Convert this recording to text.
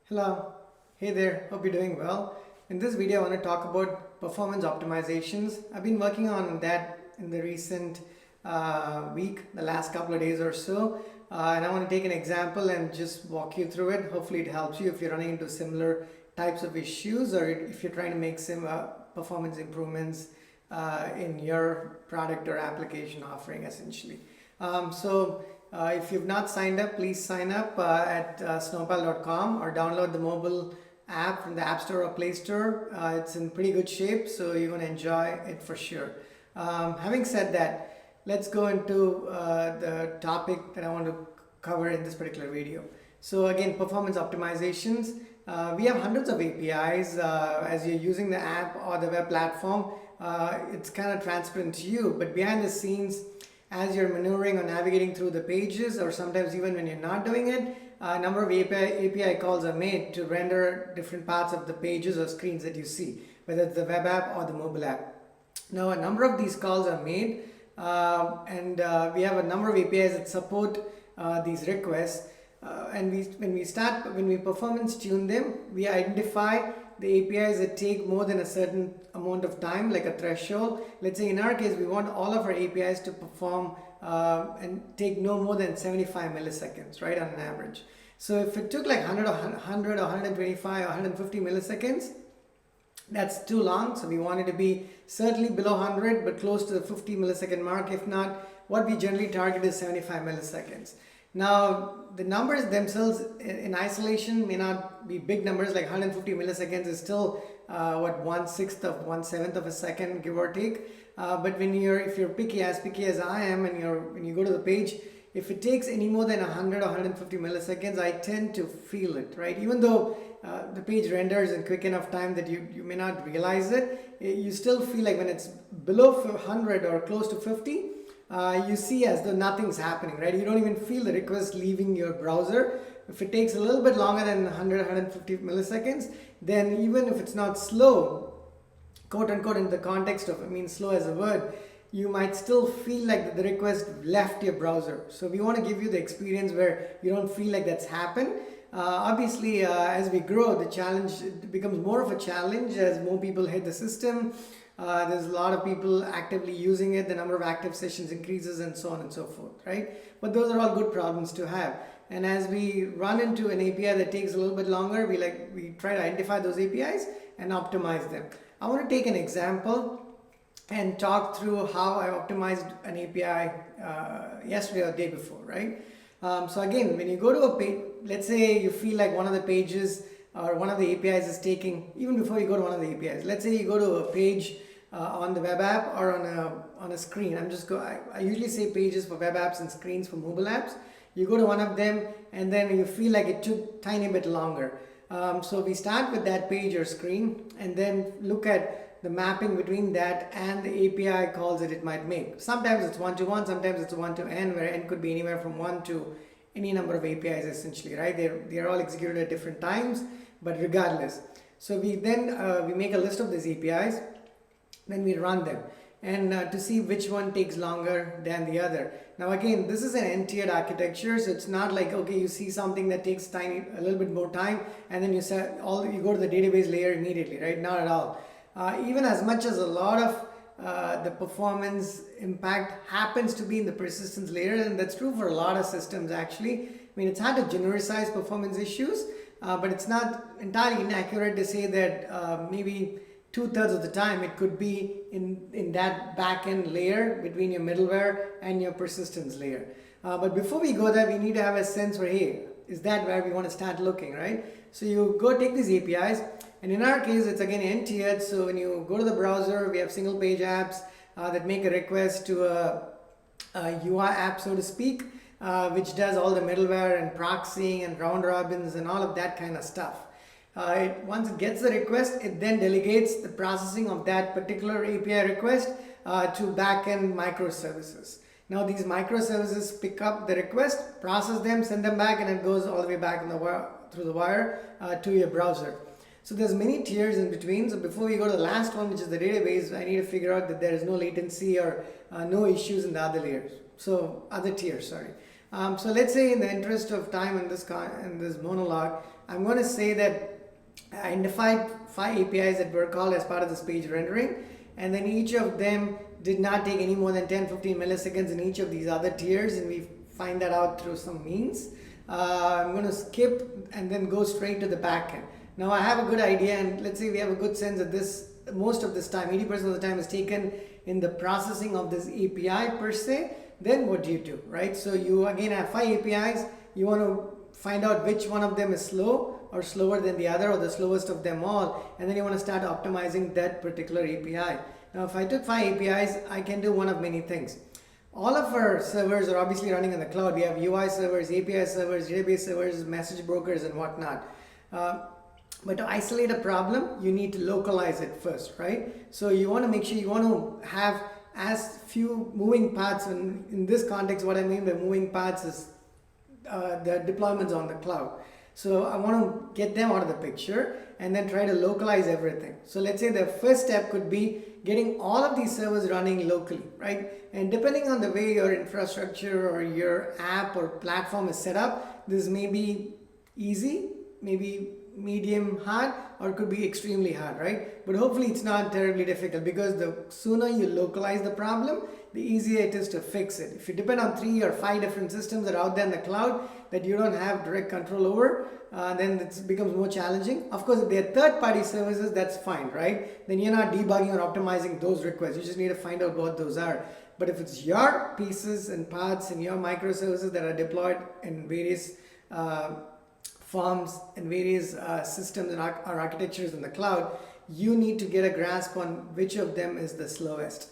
Hello, hey there, hope you're doing well. In this video, I want to talk about performance optimizations. I've been working on that in the recent week, the last couple of days or so, and I want to take an example and just walk you through it. Hopefully, it helps you if you're running into similar types of issues or if you're trying to make some performance improvements in your product or application offering, essentially. If you've not signed up, please sign up at snowpal.com or download the mobile app from the App Store or Play Store. It's in pretty good shape, so you're going to enjoy it for sure. Having said that, let's go into the topic that I want to cover in this particular video. So again, performance optimizations. We have hundreds of APIs. As you're using the app or the web platform, it's kind of transparent to you, but behind the scenes, as you're maneuvering or navigating through the pages, or sometimes even when you're not doing it, a number of API calls are made to render different parts of the pages or screens that you see, whether it's the web app or the mobile app. Now, a number of these calls are made, and we have a number of APIs that support these requests. When we performance tune them, we identify the APIs that take more than a certain amount of time, like a threshold. Let's say in our case, we want all of our APIs to perform and take no more than 75 milliseconds, right, on an average. So if it took like 100 or 125 or 150 milliseconds, that's too long. So we want it to be certainly below 100, but close to the 50 millisecond mark. If not, what we generally target is 75 milliseconds. Now, the numbers themselves in isolation may not be big numbers, like 150 milliseconds is still what, 1/6 of 1/7 of a second, give or take. But if you're picky as I am, and when you go to the page, if it takes any more than 100 or 150 milliseconds, I tend to feel it, right? Even though the page renders in quick enough time that you may not realize it, you still feel like when it's below 100 or close to 50, you see as though nothing's happening, right? You don't even feel the request leaving your browser. If it takes a little bit longer than 100, 150 milliseconds, then even if it's not slow, quote unquote, in the context of, I mean, slow as a word, you might still feel like the request left your browser. So we want to give you the experience where you don't feel like that's happened. Obviously, as we grow, the challenge becomes more of a challenge as more people hit the system. There's a lot of people actively using it, the number of active sessions increases, and so on and so forth, right? But those are all good problems to have. And as we run into an API that takes a little bit longer, we try to identify those APIs and optimize them. I want to take an example and talk through how I optimized an API yesterday or the day before, right? So again, when you go to a page, let's say you feel like one of the pages or one of the APIs is taking, even before you go to one of the APIs, let's say you go to a page on the web app or on a screen. I usually say pages for web apps and screens for mobile apps. You go to one of them and then you feel like it took a tiny bit longer. So we start with that page or screen and then look at the mapping between that and the API calls that it might make. Sometimes it's one-to-one, sometimes it's one-to-n, where n could be anywhere from 1 to any number of APIs essentially, right? They're all executed at different times, but regardless. So we make a list of these APIs, then we run them and to see which one takes longer than the other. Now again, this is an n-tiered architecture, so it's not like, okay, you see something that takes a little bit more time and then you go to the database layer immediately, right? Not at all. Even as much as a lot of the performance impact happens to be in the persistence layer, and that's true for a lot of systems actually. I mean, it's hard to generalize performance issues, but it's not entirely inaccurate to say that maybe 2/3 of the time it could be in that back-end layer between your middleware and your persistence layer. But before we go there, we need to have a sense where, hey, is that where we want to start looking, right? So you go take these APIs, and in our case, it's again n-tiered. So when you go to the browser, we have single page apps that make a request to a UI app, so to speak, which does all the middleware and proxying and round robins and all of that kind of stuff. Once it gets the request, it then delegates the processing of that particular API request to backend microservices. Now these microservices pick up the request, process them, send them back, and it goes all the way back through the wire to your browser. So there's many tiers in between. So before we go to the last one, which is the database, I need to figure out that there is no latency or no issues in the other layers. So other tiers, sorry. So let's say in the interest of time in this monologue, I'm going to say that I identified 5 APIs that were called as part of this page rendering, and then each of them did not take any more than 10-15 milliseconds in each of these other tiers, and we find that out through some means. I'm going to skip and then go straight to the backend. Now I have a good idea, and let's say we have a good sense that this, most of this time, 80% of the time is taken in the processing of this API per se. Then what do you do, right? So you again have 5 APIs. You want to find out which one of them is slow or slower than the other, or the slowest of them all, and then you want to start optimizing that particular API. Now if I took 5 APIs, I can do one of many things. All of our servers are obviously running in the cloud. We have UI servers, API servers, database servers, message brokers, and whatnot. But to isolate a problem, you need to localize it first, right? So you want to make sure you want to have as few moving parts. And in this context, what I mean by moving parts is the deployments on the cloud. So I want to get them out of the picture and then try to localize everything. So let's say the first step could be getting all of these servers running locally, right? And depending on the way your infrastructure or your app or platform is set up, this may be easy, maybe medium hard, or it could be extremely hard, right? But hopefully it's not terribly difficult, because the sooner you localize the problem, the easier it is to fix it. If you depend on 3 or 5 different systems that are out there in the cloud that you don't have direct control over, then it becomes more challenging. Of course, if they're third-party services, that's fine, right? Then you're not debugging or optimizing those requests. You just need to find out what those are. But if it's your pieces and parts and your microservices that are deployed in various forms and various systems and architectures in the cloud, you need to get a grasp on which of them is the slowest.